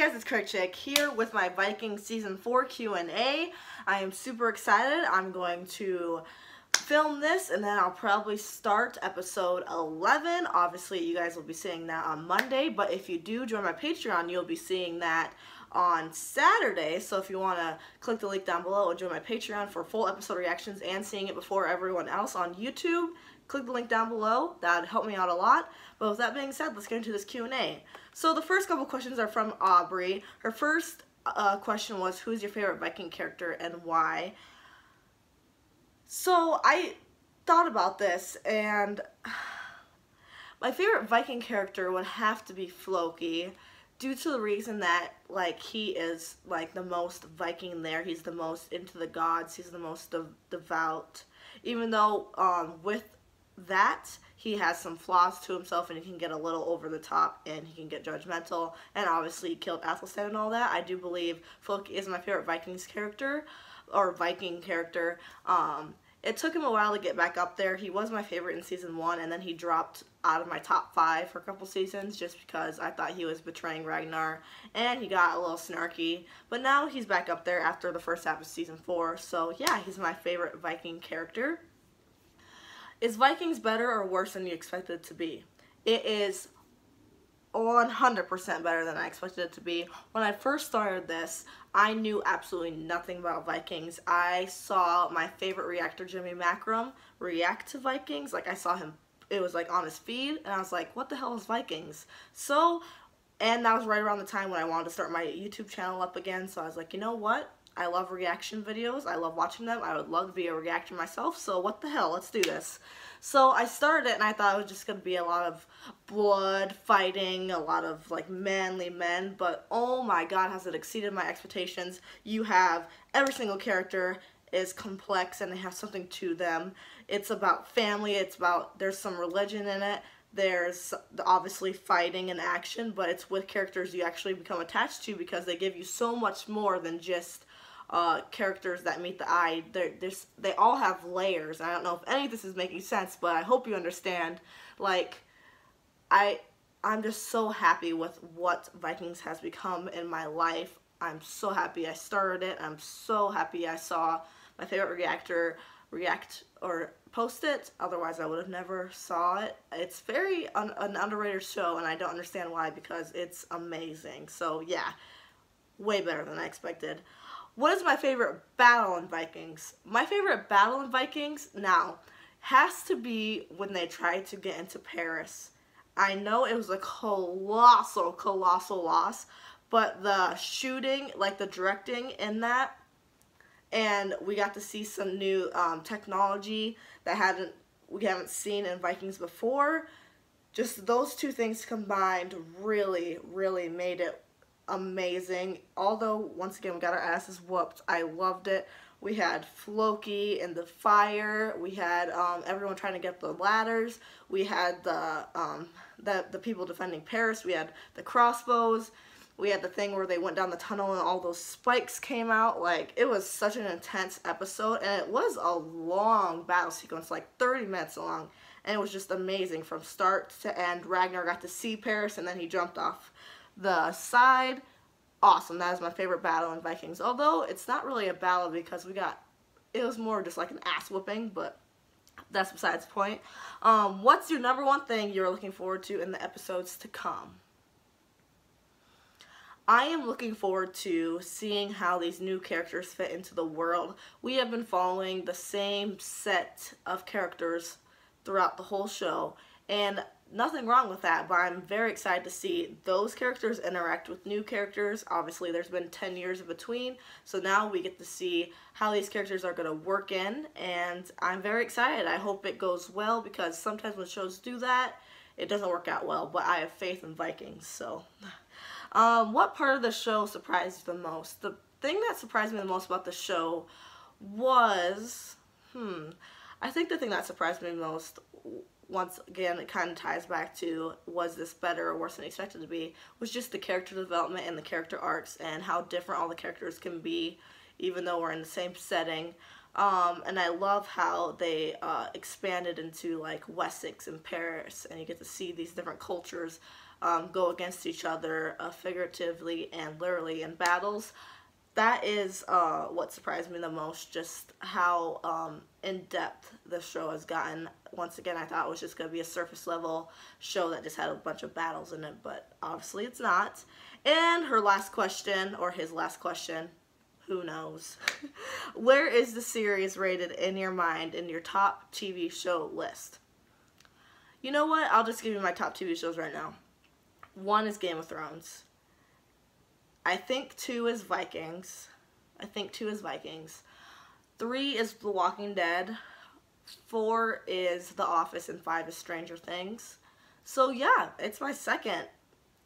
guys, it's Craig Chick here with my Vikings Season 4 Q&A. I am super excited. I'm going to film this and then I'll probably start episode 11. Obviously, you guys will be seeing that on Monday, but if you do join my Patreon, you'll be seeing that on Saturday. So if you want to click the link down below and join my Patreon for full episode reactions and seeing it before everyone else on YouTube, click the link down below. That would help me out a lot. But with that being said, let's get into this Q&A. So the first couple questions are from Aubrey. Her first question was, who's your favorite Viking character and why? So I thought about this, and my favorite Viking character would have to be Floki, due to the reason that, like, he is, like, the most Viking there. He's the most into the gods. He's the most devout. Even though, with that, he has some flaws to himself, and he can get a little over the top, and he can get judgmental, and obviously he killed Athelstan and all that. I do believe Floki is my favorite Vikings character, or Viking character. It took him a while to get back up there. He was my favorite in Season 1, and then he dropped out of my top 5 for a couple seasons just because I thought he was betraying Ragnar, and he got a little snarky. But now he's back up there after the first half of Season 4, so yeah, he's my favorite Viking character. Is Vikings better or worse than you expected it to be? It is 100% better than I expected it to be. When I first started this, I knew absolutely nothing about Vikings. I saw my favorite reactor, Jimmy Macrum, react to Vikings. Like, I saw him, it was like on his feed, and I was like, what the hell is Vikings? So, and that was right around the time when I wanted to start my YouTube channel up again, so I was like, you know what? I love reaction videos. I love watching them. I would love to be a reactor myself, so what the hell? Let's do this. So I started it, and I thought it was just going to be a lot of blood, fighting, a lot of, like, manly men, but oh my god, has it exceeded my expectations. You have every single character is complex, and they have something to them. It's about family. It's about, there's some religion in it. There's obviously fighting and action, but it's with characters you actually become attached to because they give you so much more than just characters that meet the eye. They all have layers. I don't know if any of this is making sense, but I hope you understand. Like, I'm just so happy with what Vikings has become in my life. I'm so happy I started it. I'm so happy I saw my favorite reactor react or post it. Otherwise, I would have never saw it. It's very an underrated show, and I don't understand why, because it's amazing. So yeah, way better than I expected. What is my favorite battle in Vikings? My favorite battle in Vikings now has to be when they tried to get into Paris. I know it was a colossal loss, but the shooting, like the directing in that, and we got to see some new technology that we haven't seen in Vikings before. Just those two things combined really made it amazing. Although, once again, we got our asses whooped. I loved it. We had Floki in the fire. We had everyone trying to get the ladders. We had the people defending Paris. We had the crossbows. We had the thing where they went down the tunnel and all those spikes came out. Like, it was such an intense episode, and it was a long battle sequence, like 30 minutes long, and it was just amazing from start to end. Ragnar got to see Paris, and then he jumped off the side. Awesome. That is my favorite battle in Vikings. Although it's not really a battle because it was more just like an ass whooping, but that's besides the point. What's your number one thing you're looking forward to in the episodes to come? I am looking forward to seeing how these new characters fit into the world. We have been following the same set of characters throughout the whole show, and nothing wrong with that, but I'm very excited to see those characters interact with new characters. Obviously, there's been 10 years in between, so now we get to see how these characters are going to work in, and I'm very excited. I hope it goes well, because sometimes when shows do that, it doesn't work out well, but I have faith in Vikings, so. What part of the show surprised you the most? The thing that surprised me the most about the show was, I think the thing that surprised me the most, once again, it kind of ties back to, was this better or worse than expected to be, was just the character development and the character arcs and how different all the characters can be, even though we're in the same setting. And I love how they expanded into, like, Wessex and Paris, and you get to see these different cultures go against each other figuratively and literally in battles. That is what surprised me the most, just how in-depth the show has gotten. Once again, I thought it was just going to be a surface level show that just had a bunch of battles in it, but obviously it's not. And her last question, or his last question, who knows? Where is the series rated in your mind in your top TV show list? You know what? I'll just give you my top TV shows right now. 1 is Game of Thrones. I think 2 is Vikings. 3 is The Walking Dead. 4 is The Office, and 5 is Stranger Things. So yeah, it's my second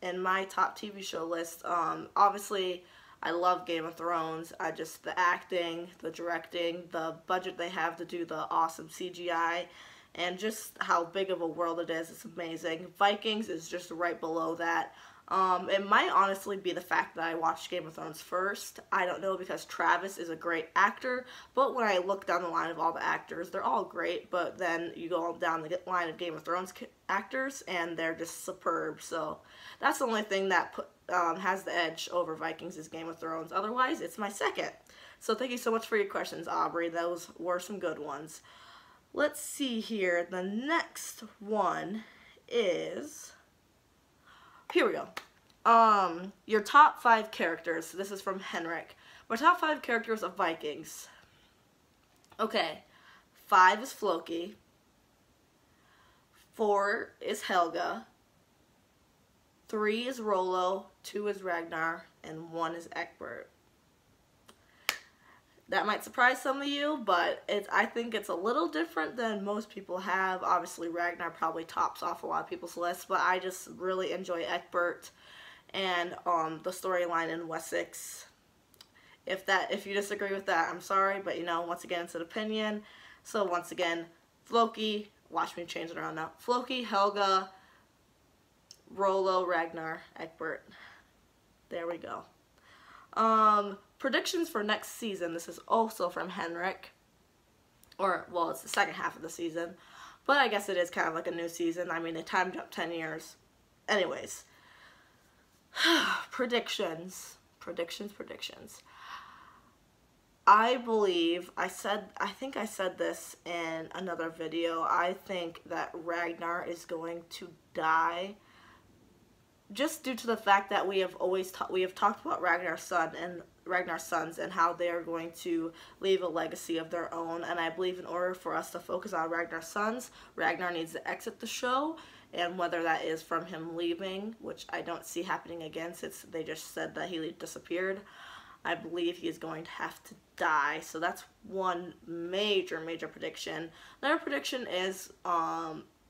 in my top TV show list. Obviously, I love Game of Thrones. The acting, the directing, the budget they have to do the awesome CGI, and just how big of a world it is. It's amazing. Vikings is just right below that. It might honestly be the fact that I watched Game of Thrones first. I don't know, because Travis is a great actor, but when I look down the line of all the actors, they're all great, but then you go down the line of Game of Thrones actors, and they're just superb. So that's the only thing that has the edge over Vikings is Game of Thrones. Otherwise, it's my second. So thank you so much for your questions, Aubrey. Those were some good ones. Let's see here. The next one is... Here we go. Your top 5 characters. This is from Henrik. My top 5 characters of Vikings. Okay. 5 is Floki. 4 is Helga. 3 is Rollo. 2 is Ragnar. And 1 is Egbert. That might surprise some of you, but I think it's a little different than most people have. Obviously, Ragnar probably tops off a lot of people's lists, but I just really enjoy Egbert and the storyline in Wessex. If you disagree with that, I'm sorry, but you know, once again, it's an opinion. So once again, Floki, watch me change it around now. Floki, Helga, Rollo, Ragnar, Egbert. There we go. Predictions for next season. This is also from Henrik. Or, well, it's the second half of the season. But I guess it is kind of like a new season. I mean, they timed up 10 years. Anyways. Predictions. I believe, I think I said this in another video. I think that Ragnar is going to die. Just due to the fact that we have talked about Ragnar's sons and how they are going to leave a legacy of their own, and I believe in order for us to focus on Ragnar's sons, Ragnar needs to exit the show, and whether that is from him leaving, which I don't see happening again since they just said that he disappeared, I believe he is going to have to die. So that's one major prediction. Another prediction is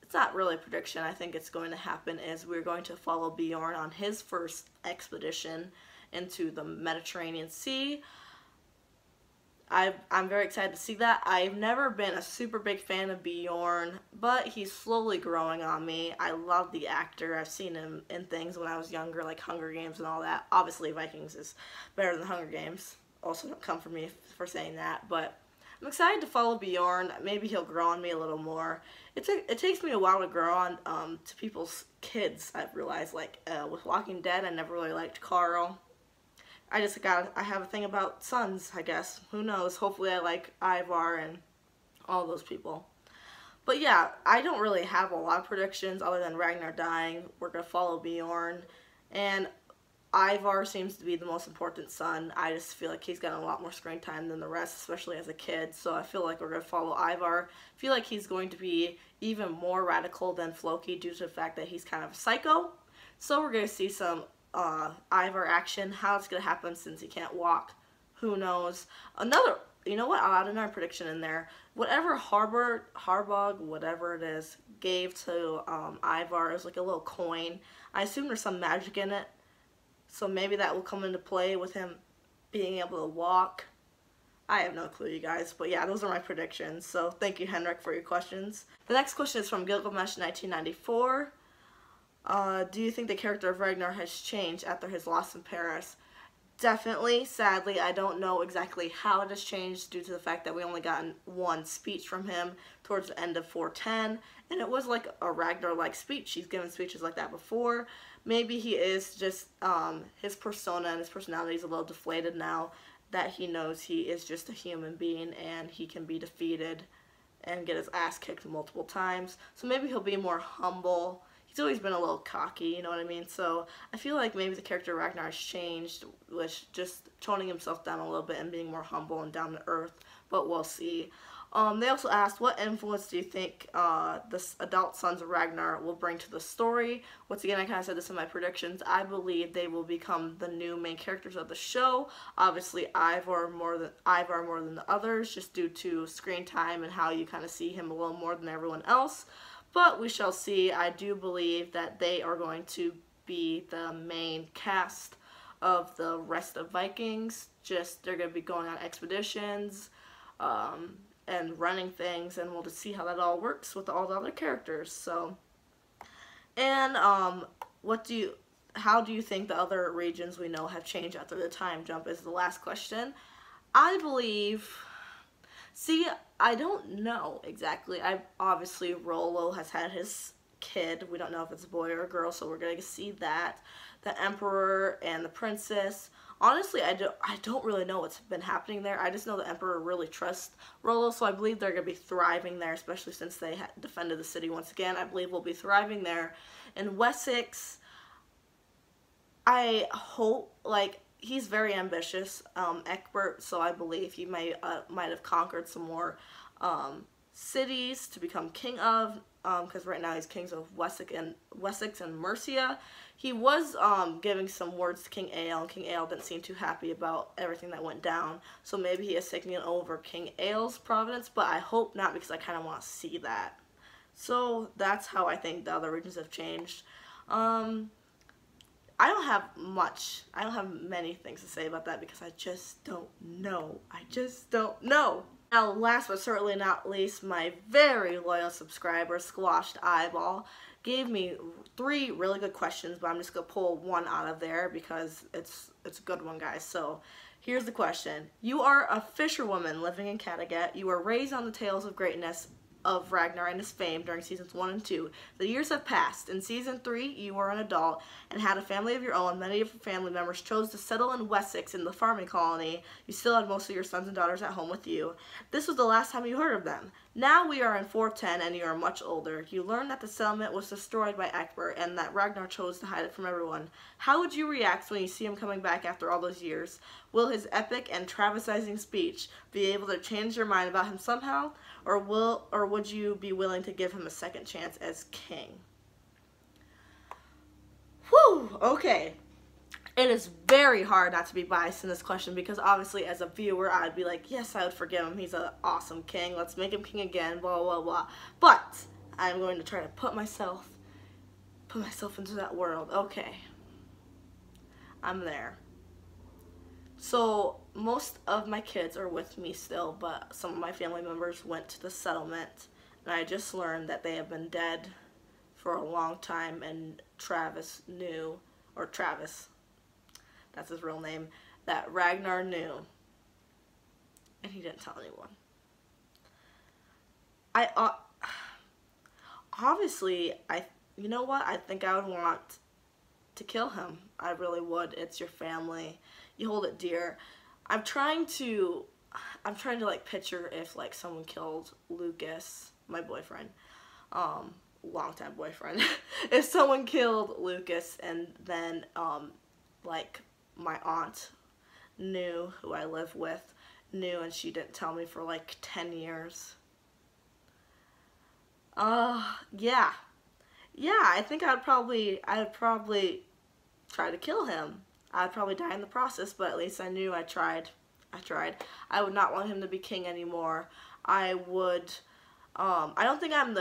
it's not really a prediction. I think it's going to happen is we're going to follow Bjorn on his first expedition into the Mediterranean Sea. I'm very excited to see that. I've never been a super big fan of Bjorn, but he's slowly growing on me. I love the actor. I've seen him in things when I was younger, like Hunger Games and all that. Obviously, Vikings is better than Hunger Games. Also, don't come for me for saying that, but I'm excited to follow Bjorn. Maybe he'll grow on me a little more. It takes me a while to grow on to people's kids, I've realized. Like, with Walking Dead, I never really liked Carl. I have a thing about sons, I guess. Who knows? Hopefully I like Ivar and all those people. But yeah, I don't really have a lot of predictions other than Ragnar dying. We're going to follow Bjorn. And Ivar seems to be the most important son. I just feel like he's got a lot more screen time than the rest, especially as a kid. So I feel like we're going to follow Ivar. I feel like he's going to be even more radical than Floki due to the fact that he's kind of a psycho. So we're going to see some Ivar action. How it's going to happen since he can't walk, who knows. You know what, I'll add another prediction in there. Whatever Harbog, whatever it is, gave to Ivar is like a little coin. I assume there's some magic in it, so maybe that will come into play with him being able to walk. I have no clue, you guys, but yeah, those are my predictions. So thank you, Henrik, for your questions. The next question is from Gilgamesh 1994. Do you think the character of Ragnar has changed after his loss in Paris? Definitely, sadly, I don't know exactly how it has changed due to the fact that we only got one speech from him towards the end of 410, and it was like a Ragnar-like speech. He's given speeches like that before. Maybe he is just, his persona and his personality is a little deflated now that he knows he is just a human being and he can be defeated and get his ass kicked multiple times. So maybe he'll be more humble. He's always been a little cocky, you know what I mean? So I feel like maybe the character Ragnar has changed, with just toning himself down a little bit and being more humble and down to earth, but we'll see. They also asked, what influence do you think the adult sons of Ragnar will bring to the story? Once again, I kind of said this in my predictions. I believe they will become the new main characters of the show. Obviously, Ivar more than the others, just due to screen time and how you kind of see him a little more than everyone else. But we shall see. I do believe that they are going to be the main cast of the rest of Vikings. Just, they're going to be going on expeditions, and running things, and we'll just see how that all works with all the other characters. So, and how do you think the other regions we know have changed after the time jump is the last question. I believe, see, I don't know exactly. Obviously Rollo has had his kid. We don't know if it's a boy or a girl, so we're gonna see that. The Emperor and the Princess. Honestly, I don't really know what's been happening there. I just know the Emperor really trusts Rollo, so I believe they're going to be thriving there, especially since they defended the city once again. I believe we'll be thriving there. In Wessex, I hope, like, he's very ambitious, Egbert, so I believe he might have conquered some more cities to become king of, because right now he's kings of Wessex and Mercia. He was giving some words to King Ael, and King Ael didn't seem too happy about everything that went down. So maybe he is taking over King Ael's province, but I hope not, because I kind of want to see that. So that's how I think the other regions have changed. I don't have many things to say about that because I just don't know. Now, last but certainly not least, my very loyal subscriber, Squashed Eyeball, gave me 3 really good questions, but I'm just going to pull one out of there because it's a good one, guys. So, here's the question. You are a fisherwoman living in Kattegat. You were raised on the tales of greatness of Ragnar and his fame during seasons 1 and 2. The years have passed. In season 3, you were an adult and had a family of your own. Many of your family members chose to settle in Wessex in the farming colony. You still had most of your sons and daughters at home with you. This was the last time you heard of them. Now we are in 410 and you are much older. You learned that the settlement was destroyed by Egbert and that Ragnar chose to hide it from everyone. How would you react when you see him coming back after all those years? Will his epic and travesizing speech be able to change your mind about him somehow? Or would you be willing to give him a second chance as king? Whew, okay. It is very hard not to be biased in this question because obviously as a viewer I'd be like, yes, I would forgive him. He's an awesome king. Let's make him king again, blah, blah, blah. But I'm going to try to put myself into that world. Okay. I'm there. So most of my kids are with me still, but some of my family members went to the settlement, and I just learned that they have been dead for a long time, and Travis, that's his real name, that Ragnar knew, and he didn't tell anyone. You know what? I think I would want to kill him. I really would. It's your family. You hold it dear. I'm trying to like picture if like someone killed Lucas, my boyfriend, longtime boyfriend. If someone killed Lucas and then like my aunt knew, who I live with, knew, and she didn't tell me for like 10 years. Yeah, I think I'd probably try to kill him. I'd probably die in the process, but at least I knew I tried. I would not want him to be king anymore. I don't think I'm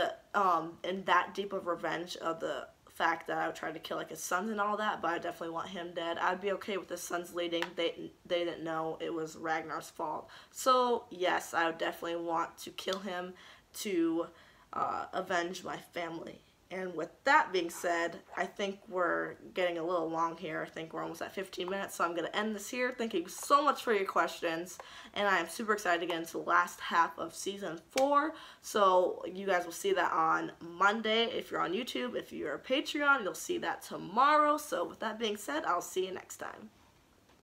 in that deep of revenge of the fact that I would try to kill like his sons and all that, but I definitely want him dead. I'd be okay with his sons leading. They didn't know it was Ragnar's fault. So yes, I would definitely want to kill him to avenge my family And with that being said, I think we're getting a little long here. I think we're almost at 15 minutes, so I'm going to end this here. Thank you so much for your questions, and I am super excited to get into the last half of Season 4. So you guys will see that on Monday if you're on YouTube. If you're a Patreon, you'll see that tomorrow. So with that being said, I'll see you next time.